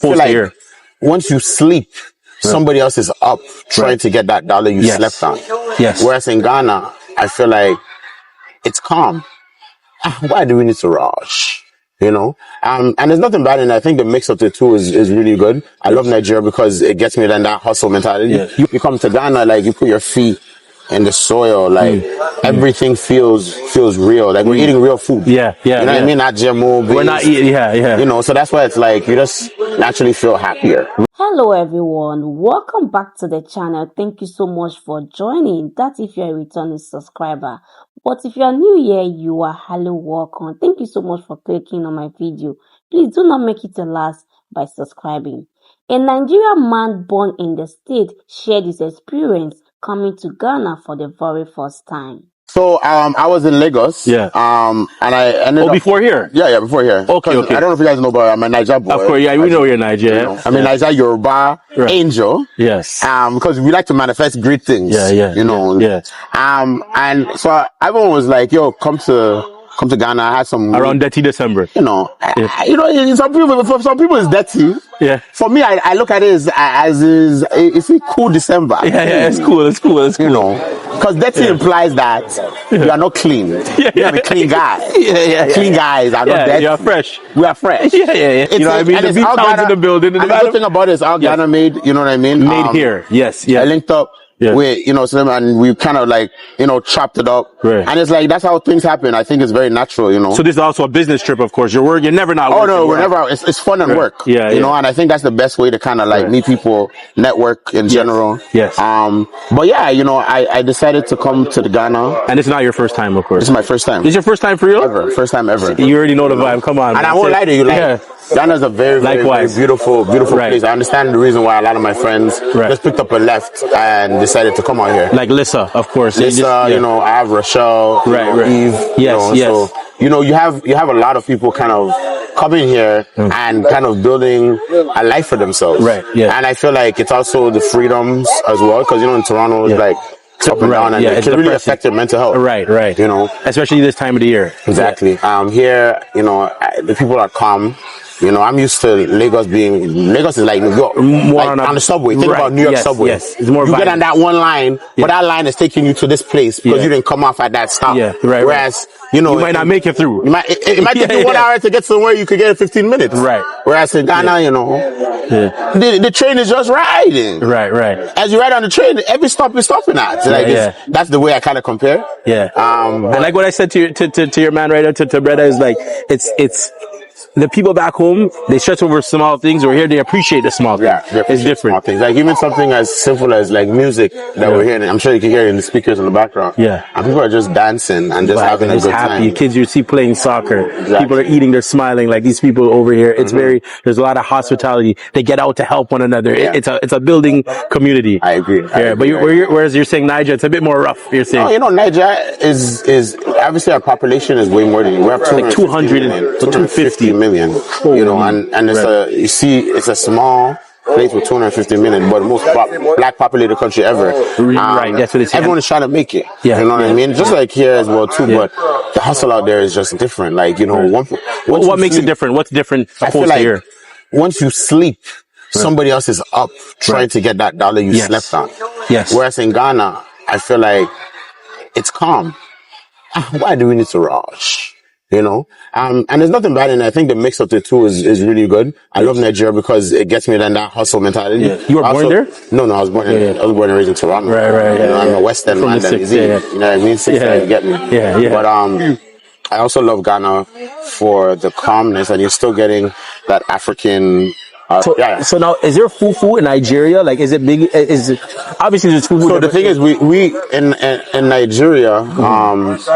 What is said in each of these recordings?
feel like once you sleep, somebody else is up trying to get that dollar you slept on. Yes. Whereas in Ghana, I feel like it's calm. Why do we need to rush? You know, and there's nothing bad in it. I think the mix of the two is really good. I love Nigeria because it gets me in that hustle mentality. Yes. You come to Ghana, like you put your feet in the soil, like everything feels real. Like we're eating real food. Yeah. You know what I mean? Not GMO based. We're not eating. Yeah. You know, so that's why it's like you just naturally feel happier. Hello everyone, welcome back to the channel. Thank you so much for joining. That if you're a returning subscriber, but if you're new here, you are hello, welcome. Thank you so much for clicking on my video. Please do not make it a last by subscribing. A Nigerian man born in the state shared his experience coming to Ghana for the very first time. So I was in Lagos. Yeah. And I ended up before here. Yeah, before here. Okay. I don't know if you guys know, but I'm a Niger boy. Of course, yeah, we know you're Niger. You know, I'm a Niger Yoruba angel. Yes. Because we like to manifest great things. Yeah. You know. Yeah. And so everyone was like, "Yo, come to Ghana." I had some around 30 December. You know, you know, for some people it's dirty. Yeah. For me, I look at it as it's a cool December. Yeah, it's cool. You know, because dirty implies that you are not clean. You are a clean guy. Clean guys are not dirty. You are fresh. We are fresh. Yeah. It's, you know what I mean? And the big towns in the building. And the good thing about it is all Ghana made. You know what I mean? Made here. Yes. I linked up. We, you know, and we kind of like, you know, chopped it up. Right. And it's like, that's how things happen. I think it's very natural, you know. So this is also a business trip, of course. You're never not working. Oh, no, we're never, it's fun and work. Yeah. You know, and I think that's the best way to kind of like meet people, network in general. Yes. But yeah, you know, I decided to come to the Ghana. And it's not your first time, of course. This is my first time. This is your first time for real? Ever. First time ever. You already know the vibe. Come on. And I won't lie to you, like, Ghana is a very, very beautiful place. I understand the reason why a lot of my friends just picked up a left and decided to come out here. Like Lissa, of course. Lissa, you know, I have Rochelle, Eve. Yes. So, you know, you have a lot of people kind of coming here and kind of building a life for themselves. Right. Yeah. And I feel like it's also the freedoms as well, because you know in Toronto it's like up and down, and it can really affect your mental health. Right. You know, especially this time of the year. Exactly. Here, you know, the people are calm. You know, I'm used to Lagos is like New York, like on the subway. Think about New York subway. Yes, it's more you get on that one line, but that line is taking you to this place because you didn't come off at that stop. Yeah, right. Whereas, you know, you might not make it through. It might take you 1 hour to get somewhere you could get in 15 minutes. Right. Whereas in Ghana, you know, the train is just riding. Right. As you ride on the train, every stop is stopping at. Like that's the way I kind of compare. Yeah. And like what I said to your man right there, to Breda, is like it's the people back home, they stress over small things, or here they appreciate the small things. Yeah, it's different. Small things. Like even something as simple as like music that we're hearing. I'm sure you can hear it in the speakers in the background. Yeah. And people are just dancing and just having a good time. Kids you see playing soccer. Exactly. People are eating, they're smiling, like these people over here. It's there's a lot of hospitality. They get out to help one another. It's a building community. I agree. But whereas you're saying Niger, it's a bit more rough. You're saying. No, you know, Niger is obviously our population is way more than you. We have like 250 million. You know, and it's a small place with 250 million, but the most black populated country ever. Right, that's what it's. Everyone is trying to make it. Yeah, you know what I mean. Just like here as well too, but the hustle out there is just different. Like you know, what makes it different? What's different? I feel like here? Once you sleep, somebody else is up trying to get that dollar you slept on. Yes. Whereas in Ghana, I feel like it's calm. Why do we need to rush? You know, and there's nothing bad in it. I think the mix of the two is really good. I love Nigeria because it gets me in that hustle mentality. Yeah. You were born there? No, I was born and raised in Toronto. Right. You know, I'm a West End man. You know what I mean? You get me. Yeah. But I also love Ghana for the calmness, and you're still getting that African. So now, is there fufu in Nigeria? Like, is it big? Obviously there's fufu. So the thing is, we in Nigeria,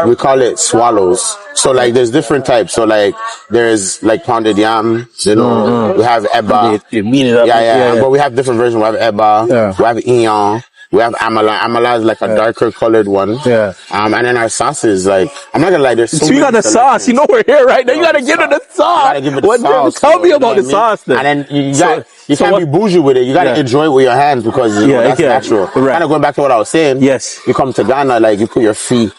we call it swallows. So like, there's different types. So like, there's like pounded yam. You know, we have eba. You mean it up? Yeah. But we have different versions. We have eba. We have iyan. We have amala. Amala is like a darker colored one. Yeah. And then our sauces, like, I'm not gonna lie, there's so you got the sauce. You know we're here right now. You gotta give it the sauce. You gotta give it the sauce. Tell me about the sauce then. And then you can't be bougie with it. You gotta enjoy it with your hands because you know, that's natural. Right. Kind of going back to what I was saying. Yes. You come to Ghana, like you put your feet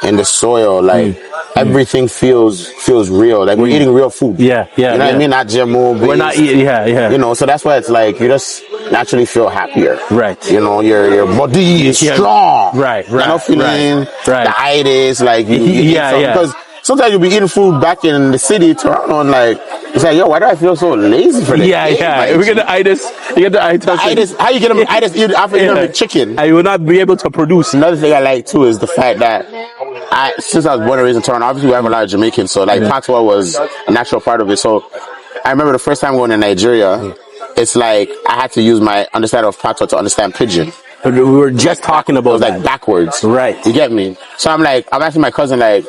in the soil. Like everything feels real. Like we're eating real food. Yeah, yeah, You know what yeah. I mean? Not GMO We're not based. eating. Yeah, yeah. You know, so that's why it's like you just naturally feel happier. Right. You know, your body is Yeah. strong. Right, You're not right, feeling right. the itis, like you eat Yeah, something. yeah. Because sometimes you'll be eating food back in the city, Toronto, and like, it's like, yo, why do I feel so lazy for the Yeah, game, yeah. my We get G? the itis. You get the itis. The itis, how you get them itis after eating Yeah. the chicken? I will not be able to produce. Another thing I like too is the fact that since I was born and raised in Toronto, obviously we have a lot of Jamaicans, so like patois was a natural part of it. So I remember the first time going to Nigeria, it's like I had to use my understanding of patois to understand pidgin. We were just talking It about was like that. backwards. Right. You get me? So I'm asking my cousin like,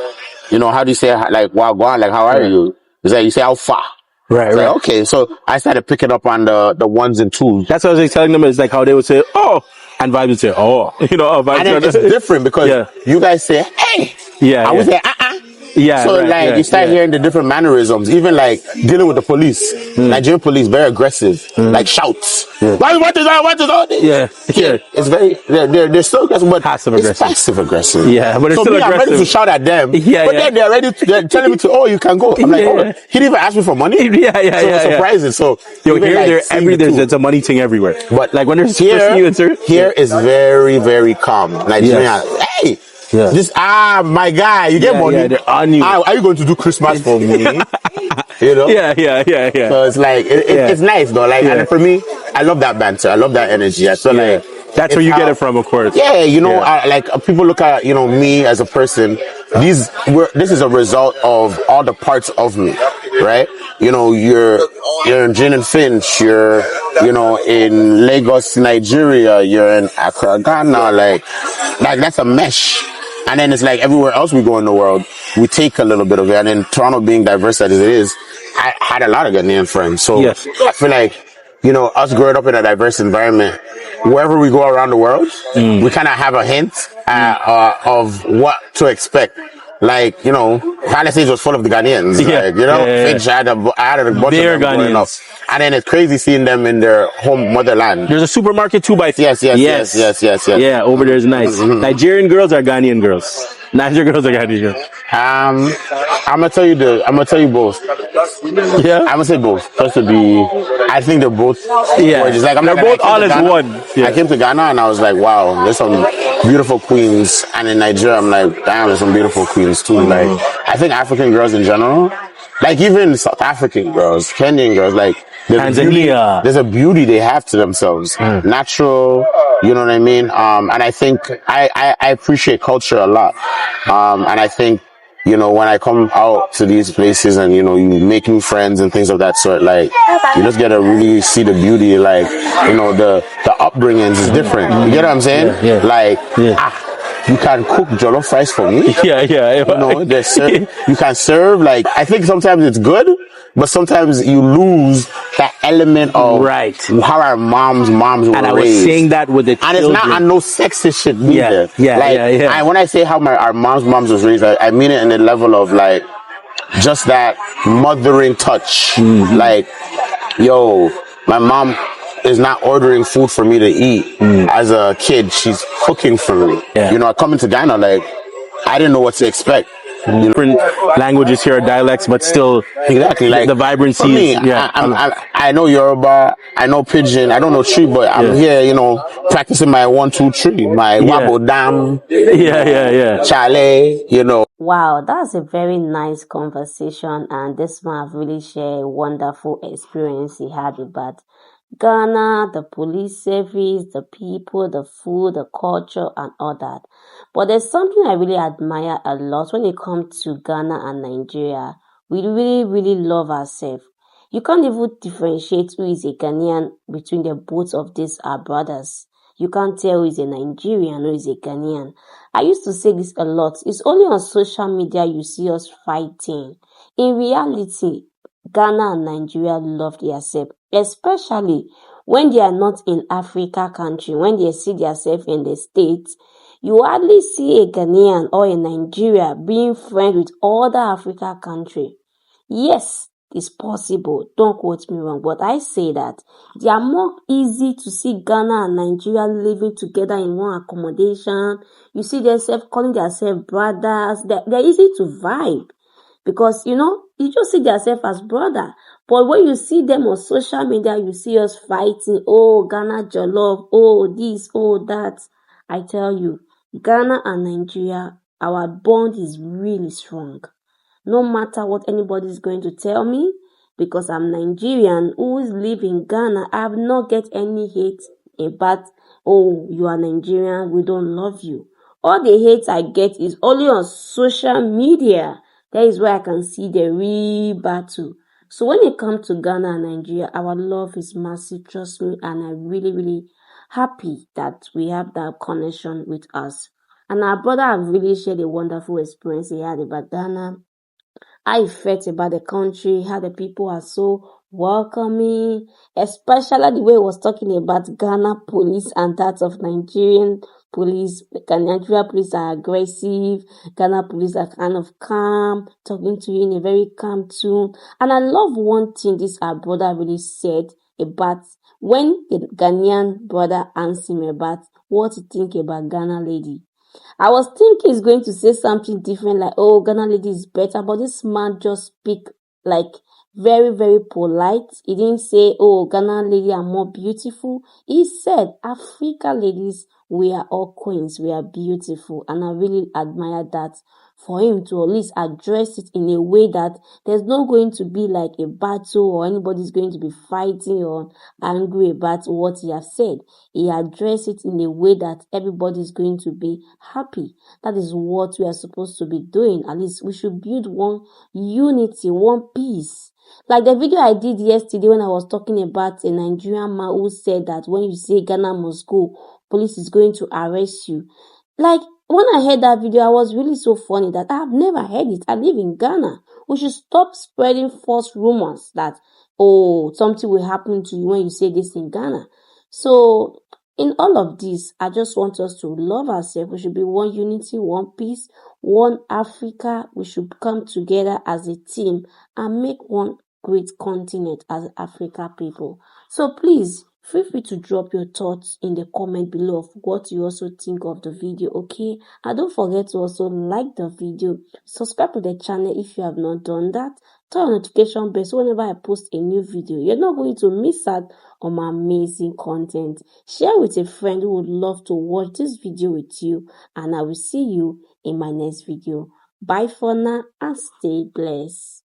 you know, how do you say like wagwan? Like how are you? He's like, you say how far? Right, It's right. like, okay, so I started picking up on the ones and twos. That's what I was telling them is like how they would say, oh, and vibes would say, oh, vibes. And then it's different because Yeah. you guys say, hey, Yeah, I would yeah. say, uh-uh. Yeah, So right, like yeah, you start yeah. hearing the different mannerisms, even like dealing with the police. Nigerian police very aggressive, like shouts. What is that? What is all this? Yeah, Here, yeah. it's very they're still aggressive, but Passive it's aggressive. passive aggressive. Yeah, but it's so still me, I'm ready to aggressive. shout at them. Yeah, but yeah. then they're telling me to, oh, you can go. I'm like, oh, Yeah. he didn't even ask me for money. Yeah, yeah, So yeah, it's yeah. surprising. So Yo, even here, like seeing the two. there's a money thing everywhere. But like when there's pressing you, here is very, very calm. Nigerian, Yes. hey, Yeah. just my guy, you get Yeah, money. yeah, they're on you. Are you going to do Christmas for me? You know? Yeah, yeah, yeah, yeah. So it's like Yeah. it's nice though. Like, Yeah. and for me, I love that banter. I love that energy. I feel Yeah. like That's it's where you get how- it from, of course. Yeah, you know, Yeah. like people look at me as a person. This is a result of all the parts of me, right? You know, you're in Gin and Finch. You're in Lagos, Nigeria. You're in Accra, Ghana. Like that's a mesh. And then it's like everywhere else we go in the world, we take a little bit of it. And then Toronto being diverse as it is, I had a lot of Ghanaian friends. So Yes. I feel like, us growing up in a diverse environment, wherever we go around the world, we kind of have a hint of what to expect. Like, Palisades was full of the Ghanaians. Yeah. Like, Yeah. Finch, I had a bunch They're of them growing up. Ghanaians. And then it's crazy seeing them in their home motherland. There's a supermarket 2x4. Yes. Yeah, over there is nice. Nigerian girls are Ghanaian girls. Nigerian girls are Ghanaian girls. I'm gonna tell you both. Yeah. I'm gonna say both. Just to be, I think they're both Yeah. gorgeous. Like They're both all as one. Yeah. I came to Ghana and I was like, wow, there's some beautiful queens. And in Nigeria, I'm like, damn, there's some beautiful queens too. Like, I think African girls in general, like even South African girls, Kenyan girls, like Tanzania. there's a beauty they have to themselves. Natural, you know what I mean? And I think I appreciate culture a lot. And I think, when I come out to these places and, you make new friends and things of that sort, like, you just get to really see the beauty, like, the upbringings is different. You get what I'm saying? Yeah. Like, you can cook jollof rice for me. Yeah. You can serve, like, I think sometimes it's good, but sometimes you lose that element of Right. how our moms were And I was raised. saying that with the And children. it's not on no sexist shit neither. Yeah. And when I say how our moms was raised, I mean it in the level of like just that mothering touch. Like, yo, my mom is not ordering food for me to eat as a kid. She's cooking for me. Yeah. Coming to Ghana, like, I didn't know what to expect. Different languages here are dialects, but still Exactly, like the vibrancy. For me, Yeah. I know Yoruba, I know Pidgin, I don't know Tree, but I'm here, practicing my 1, 2, 3, my Wabo Dam, Yeah. Chale, Wow, that's a very nice conversation, and this man have really shared a wonderful experience he had about Ghana, the police service, the people, the food, the culture, and all that. But there's something I really admire a lot when it comes to Ghana and Nigeria. We really, really love ourselves. You can't even differentiate who is a Ghanaian between the both of these are brothers. You can't tell who is a Nigerian, who is a Ghanaian. I used to say this a lot. It's only on social media you see us fighting. In reality, Ghana and Nigeria love themselves, especially when they are not in Africa country, when they see themselves in the States. You hardly see a Ghanaian or a Nigeria being friends with other Africa country. Yes, It's possible. Don't quote me wrong, but I say that they are more easy to see Ghana and Nigeria living together in one accommodation. You see themselves calling themselves brothers. They're easy to vibe because you just see themselves as brother. But when you see them on social media, you see us fighting. Oh, Ghana jollof. Oh, this. Oh, that. I tell you, Ghana and Nigeria, our bond is really strong. No matter what anybody is going to tell me, because I'm Nigerian who is live in Ghana, I have not get any hate about, oh, you are Nigerian, we don't love you. All the hate I get is only on social media. That is where I can see the real battle. So when it comes to Ghana and Nigeria, our love is massive, trust me, and I'm really, really happy that we have that connection with us. And our brother have really shared a wonderful experience he had about Ghana, how he felt about the country, how the people are so welcoming, especially the way he was talking about Ghana police and that of Nigerian police. Nigeria police are aggressive, Ghana police are kind of calm, talking to you in a very calm tone. And I love one thing this our brother really said about when the Ghanaian brother asked him about what he think about Ghana lady. I was thinking he's going to say something different, like, oh, Ghana lady is better, but this man just speak like very, very polite. He didn't say, oh, Ghana lady are more beautiful. He said, Africa ladies, we are all queens, we are beautiful. And I really admire that for him to at least address it in a way that there's not going to be like a battle or anybody's going to be fighting or angry about what he has said. He addressed it in a way that everybody's going to be happy. That is what we are supposed to be doing. At least we should build one unity, one peace. Like the video I did yesterday when I was talking about a Nigerian man who said that when you say Ghana must go, police is going to arrest you. Like, when I heard that video, I was really so funny that I have never heard it. I live in Ghana. We should stop spreading false rumors that, oh, something will happen to you when you say this in Ghana. So, in all of this, I just want us to love ourselves. We should be one unity, one peace, one Africa. We should come together as a team and make one great continent as Africa people. So please, feel free to drop your thoughts in the comment below of what you also think of the video, okay? And don't forget to also like the video, subscribe to the channel if you have not done that, turn on notification bell so whenever I post a new video, you're not going to miss out on my amazing content. Share with a friend who would love to watch this video with you, and I will see you in my next video. Bye for now and stay blessed.